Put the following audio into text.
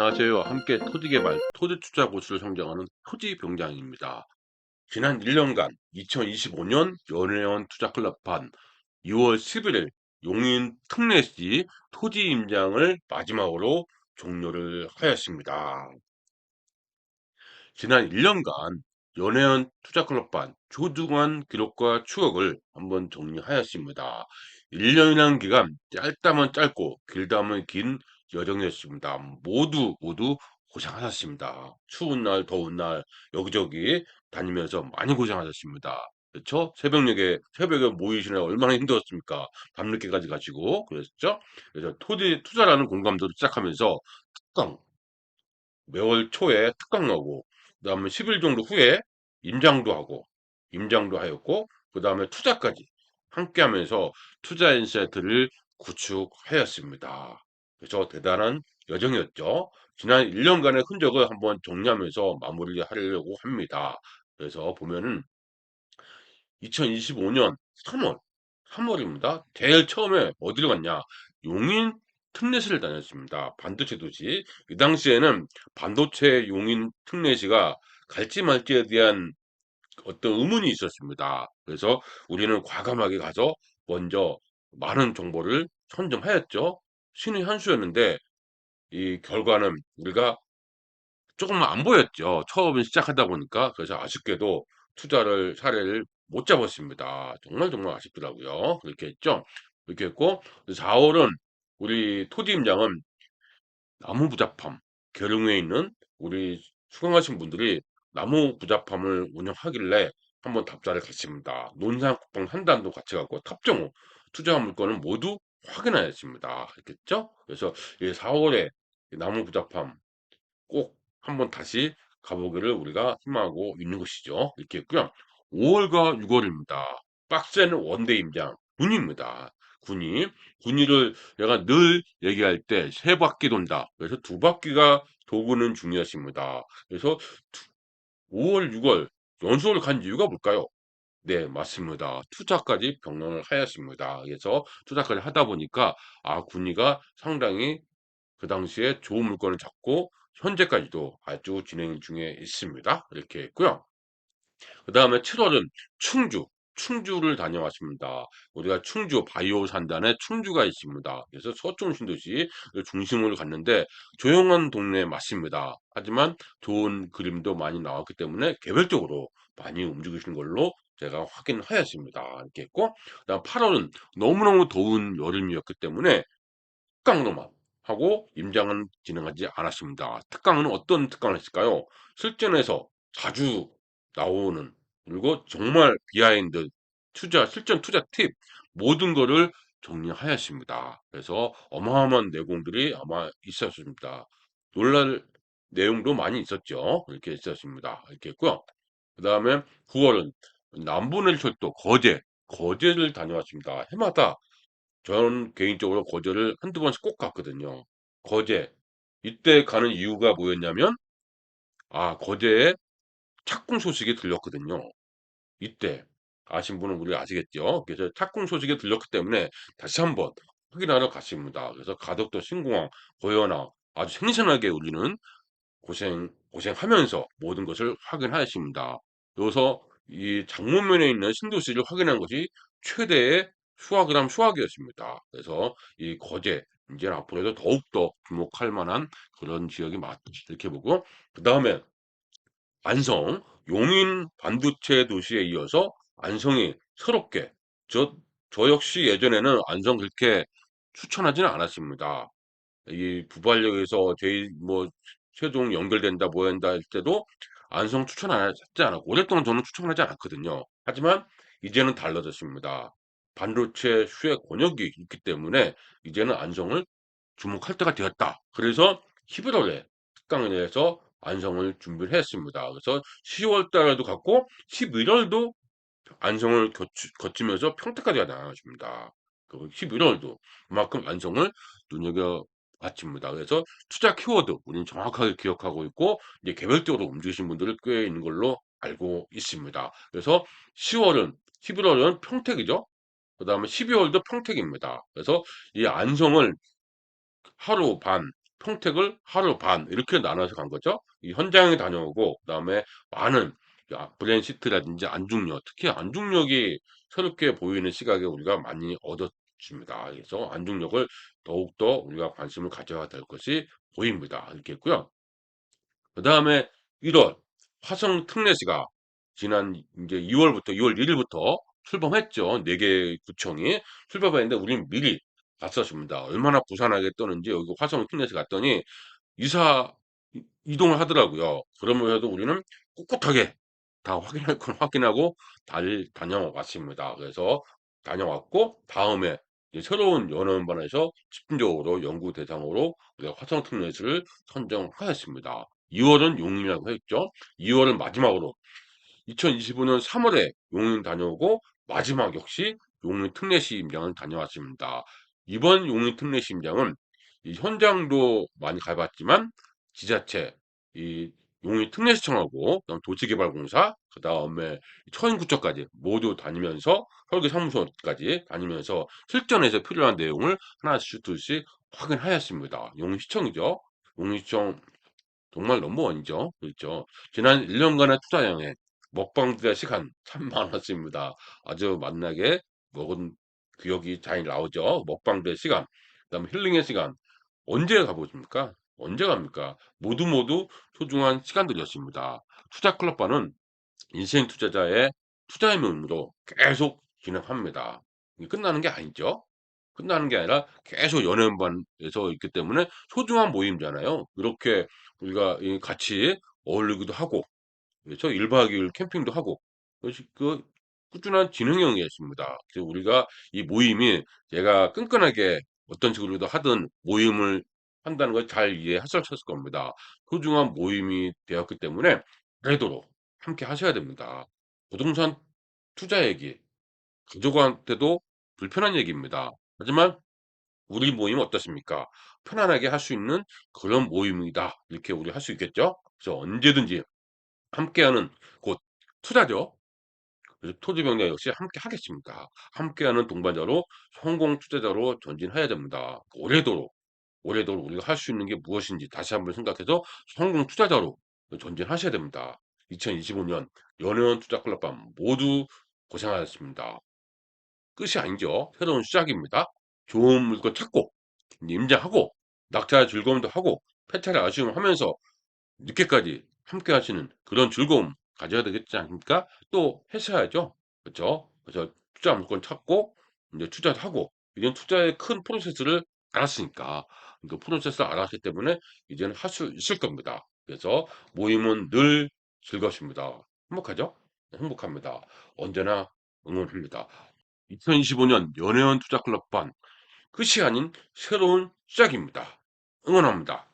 안녕하세요. 함께 토지개발, 토지투자 고수를 성장하는 토지병장입니다. 지난 1년간 2025년 연회원 투자클럽판 2월 11일 용인 특례시 토지 임장을 마지막으로 종료를 하였습니다. 지난 1년간 연회원 투자클럽반 소중한 기록과 추억을 한번 정리하였습니다. 1년이라는 기간 짧다면 짧고 길다면 긴 여정이었습니다. 모두 고생하셨습니다. 추운 날 더운 날 여기저기 다니면서 많이 고생하셨습니다. 그렇죠? 새벽에 모이시느라 얼마나 힘들었습니까? 밤늦게까지 가시고 그랬죠? 그래서 토지 투자라는 공감도를 시작하면서 특강 매월 초에 특강 나오고 그다음에 10일 정도 후에 임장도 하고 임장도 하였고 그다음에 투자까지 함께 하면서 투자 인사이트를 구축하였습니다. 그래서 대단한 여정이었죠. 지난 1년간의 흔적을 한번 정리하면서 마무리하려고 합니다. 그래서 보면은 2025년 3월입니다. 제일 처음에 어디를 갔냐? 용인 특례시를 다녔습니다. 반도체 도시. 이 당시에는 반도체 용인 특례시가 갈지 말지에 대한 어떤 의문이 있었습니다. 그래서 우리는 과감하게 가서 먼저 많은 정보를 선점하였죠. 신의 한 수였는데 이 결과는 우리가 조금 안 보였죠. 처음 시작하다 보니까. 그래서 아쉽게도 투자를 사례를 못 잡았습니다. 정말 아쉽더라고요. 그렇게 했죠. 그렇게 했고 4월은 우리 토지임장은 나무 부잡함 계룡에 있는 우리 수강하신 분들이 나무 부잡함을 운영하길래 한번 답사를 갔습니다. 논산 국방 한단도 같이 가고 탑정호 투자 물건은 모두 확인하였습니다. 알겠죠? 그래서 4월에 나무 부잡함 꼭 한번 다시 가보기를 우리가 희망하고 있는 것이죠. 이렇게 했고요. 5월과 6월입니다. 빡센 원데이 임장 군입니다. 군이 군위를 내가 늘 얘기할 때 세 바퀴 돈다. 그래서 두 바퀴가 도구는 중요했습니다. 그래서 5월, 6월 연수를 간 이유가 뭘까요? 네, 맞습니다. 투자까지 병행을 하였습니다. 그래서 투자까지 하다 보니까 군위가 상당히 그 당시에 좋은 물건을 잡고 현재까지도 아주 진행 중에 있습니다. 이렇게 했고요. 그 다음에 7월은 충주를 다녀왔습니다. 우리가 충주 바이오 산단에 충주가 있습니다. 그래서 서촌 신도시 중심으로 갔는데 조용한 동네 맞습니다. 하지만 좋은 그림도 많이 나왔기 때문에 개별적으로 많이 움직이시는 걸로 제가 확인하였습니다. 이렇게 했고 그다음 8월은 너무너무 더운 여름이었기 때문에 특강으로만 하고 임장은 진행하지 않았습니다. 특강은 어떤 특강을 했을까요? 실전에서 자주 나오는 그리고 정말 비하인드 실전 투자 팁 모든 거를 정리하였습니다. 그래서 어마어마한 내공들이 아마 있었습니다. 놀랄 내용도 많이 있었죠. 이렇게 있었습니다. 이렇게 했고요. 그 다음에 9월은 남부내철도 거제를 다녀왔습니다. 해마다 저는 개인적으로 거제를 한두 번씩 꼭 갔거든요. 거제. 이때 가는 이유가 뭐였냐면, 거제에 착공 소식이 들렸거든요. 이때. 아신 분은 우리 아시겠죠? 그래서 착공 소식이 들렸기 때문에 다시 한번 확인하러 갔습니다. 그래서 가덕도 신공항, 고현항 아주 생생하게 우리는 고생하면서 모든 것을 확인하였습니다. 여기서 이 장문면에 있는 신도시를 확인한 것이 최대의 수학이었습니다. 그래서 이 거제, 이제 앞으로도 더욱더 주목할 만한 그런 지역이 맞다. 이렇게 보고, 그 다음에 안성, 용인 반도체 도시에 이어서 안성이 새롭게, 저 역시 예전에는 안성 그렇게 추천하지는 않았습니다. 이 부발역에서 최종 연결된다 뭐 한다 할 때도 안성 추천하지 않았고 오랫동안 저는 추천하지 않았거든요. 하지만 이제는 달라졌습니다. 반도체 수혜 권역이 있기 때문에 이제는 안성을 주목할 때가 되었다. 그래서 11월에 특강을 해서 안성을 준비를 했습니다. 그래서 10월 달에도 갔고 11월도 안성을 거치면서 평택까지 나가십니다. 그 11월도 그만큼 안성을 눈여겨봤습니다. 그래서 투자 키워드 우리는 정확하게 기억하고 있고 이제 개별적으로 움직이신 분들이 꽤 있는 걸로 알고 있습니다. 그래서 11월은 평택이죠. 그 다음에 12월도 평택입니다. 그래서 이 안성을 하루 반 평택을 하루 반 이렇게 나눠서 간 거죠. 이 현장에 다녀오고 그다음에 많은 브랜시트라든지 안중역, 특히 안중역이 새롭게 보이는 시각에 우리가 많이 얻었습니다. 그래서 안중역을 더욱더 우리가 관심을 가져야 될 것이 보입니다. 이렇게 했고요. 그다음에 1월 화성 특례시가 지난 이제 2 월부터 2월 1 일부터 출범했죠. 4개 구청이 출범했는데 우리는 미리 갔었습니다. 얼마나 부산하게 떠는지 여기 화성 특례시 갔더니 이사 이동을 하더라고요. 그러면서도 우리는 꿋꿋하게 다 확인할 건 확인하고 다녀왔습니다. 그래서 다녀왔고 다음에 이제 새로운 연구원반에서 집중적으로 연구 대상으로 우리가 화성 특례시를 선정하였습니다. 2 월은 용인이라고 했죠. 2 월은 마지막으로 2025년 3 월에 용인 다녀오고 마지막 역시 용인 특례시 임장을 다녀왔습니다. 이번 용인 특례시 임장은 이 현장도 많이 가 봤지만 지자체 이 용인 특례시청하고 그다음 도시개발공사 그다음에 처인구청까지 모두 다니면서 설계사무소까지 다니면서 실전에서 필요한 내용을 하나씩 둘씩 확인하였습니다. 용인시청이죠. 용인시청 정말 넘버원이죠. 그렇죠. 지난 1 년간의 투자량에 먹방들의 시간 참 많았습니다. 아주 맛나게 먹은 기억이 잘 나오죠. 먹방들의 시간, 그다음에 힐링의 시간. 언제 가보십니까? 언제 갑니까? 모두 소중한 시간들이었습니다. 투자 클럽바는 인생 투자자의 투자의 묘미로 계속 진행합니다. 이게 끝나는 게 아니죠. 끝나는 게 아니라 계속 연애음반에서 있기 때문에 소중한 모임이잖아요. 이렇게 우리가 이 같이 어울리기도 하고 그래서 1박 2일 캠핑도 하고 그것이 꾸준한 진행형이었습니다. 그래서 우리가 이 모임이 제가 끈끈하게 어떤 식으로든 하든 모임을 한다는 걸 잘 이해하셨을 겁니다. 소중한 모임이 되었기 때문에 되도록 함께 하셔야 됩니다. 부동산 투자 얘기 가족한테도 불편한 얘기입니다. 하지만 우리 모임 어떻습니까? 편안하게 할 수 있는 그런 모임이다. 이렇게 우리 할 수 있겠죠? 그래서 언제든지 함께하는 곳 투자죠. 그래서 토지병력 역시 함께 하겠습니다. 함께하는 동반자로 성공 투자자로 전진해야 됩니다. 오래도록 우리가 할 수 있는 게 무엇인지 다시 한번 생각해서 성공 투자자로 전진하셔야 됩니다. 2025년 연회원 투자 클럽밤 모두 고생하셨습니다. 끝이 아니죠. 새로운 시작입니다. 좋은 물건 찾고 임장하고 낙타의 즐거움도 하고 패차의 아쉬움을 하면서 늦게까지 함께 하시는 그런 즐거움 가져야 되겠지 않습니까? 또 하셔야죠. 그렇죠? 그래서 투자 물건 찾고 이제 투자를 하고 이런 투자의 큰 프로세스를 알았으니까 그 프로세스를 알았기 때문에 이제는 할 수 있을 겁니다. 그래서 모임은 늘 즐겁습니다. 행복하죠? 네, 행복합니다. 언제나 응원합니다. 2025년 연예원 투자 클럽 반 끝이 아닌 새로운 시작입니다. 응원합니다.